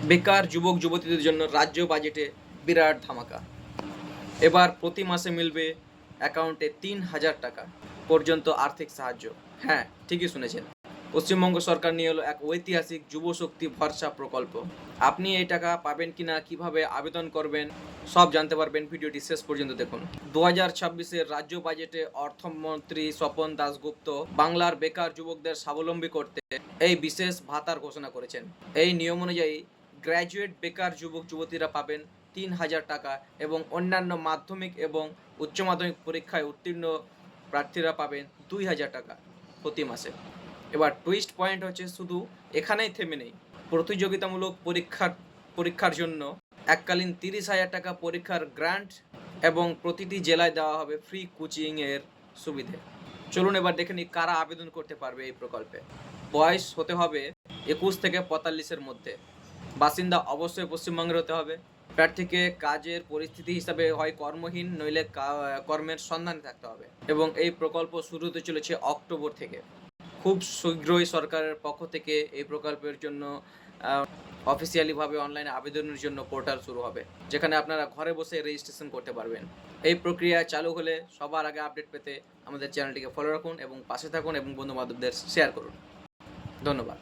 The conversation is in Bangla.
বেকার যুবক যুবতীদের জন্য রাজ্য বাজেটে বিরাট ধামাকা। এবার প্রতি মাসে মিলবে অ্যাকাউন্টে ৩,০০০ টাকা পর্যন্ত আর্থিক সাহায্য। হ্যাঁ, ঠিকই শুনেছেন। পশ্চিমবঙ্গ সরকার নিয়ে এলো এক ঐতিহাসিক যুবশক্তি ভরসা প্রকল্প। আপনি এই টাকা পাবেন কিনা, কিভাবে আবেদন করবেন, সব জানতে পারবেন। ভিডিওটি শেষ পর্যন্ত দেখুন। ২০২৬-এর রাজ্য বাজেটে অর্থমন্ত্রী স্বপন দাশগুপ্ত বাংলার বেকার যুবকদের স্বাবলম্বী করতে এই বিশেষ ভাতার ঘোষণা করেছেন। এই নিয়ম অনুযায়ী গ্র্যাজুয়েট বেকার যুবক যুবতীরা পাবেন ৩,০০০ টাকা এবং অন্যান্য মাধ্যমিক এবং উচ্চ মাধ্যমিক পরীক্ষায় উত্তীর্ণ প্রার্থীরা পাবেন ২,০০০ টাকা প্রতি মাসে। এবার টুইস্ট পয়েন্ট হচ্ছে, শুধু এখানেই থেমে নেই। প্রতিযোগিতামূলক পরীক্ষার জন্য এককালীন ৩০,০০০ টাকা পরীক্ষার গ্র্যান্ট এবং প্রতিটি জেলায় দেওয়া হবে ফ্রি কোচিংয়ের সুবিধে। চলুন এবার দেখে নিই কারা আবেদন করতে পারবে এই প্রকল্পে। বয়স হতে হবে ২১ থেকে ৪৫-এর মধ্যে। বাসিন্দা অবশ্যই পশ্চিমবঙ্গের হতে হবে। প্রার্থীকে কাজের পরিস্থিতি হিসাবে হয় কর্মহীন, নইলে কর্মের সন্ধানে থাকতে হবে। এবং এই প্রকল্প শুরু হতে চলেছে অক্টোবর থেকে। খুব শীঘ্রই সরকারের পক্ষ থেকে এই প্রকল্পের জন্য অফিসিয়ালিভাবে অনলাইনে আবেদনের জন্য পোর্টাল শুরু হবে, যেখানে আপনারা ঘরে বসে রেজিস্ট্রেশন করতে পারবেন। এই প্রক্রিয়া চালু হলে সবার আগে আপডেট পেতে আমাদের চ্যানেলটিকে ফলো রাখুন এবং পাশে থাকুন এবং বন্ধু বান্ধবদের শেয়ার করুন। ধন্যবাদ।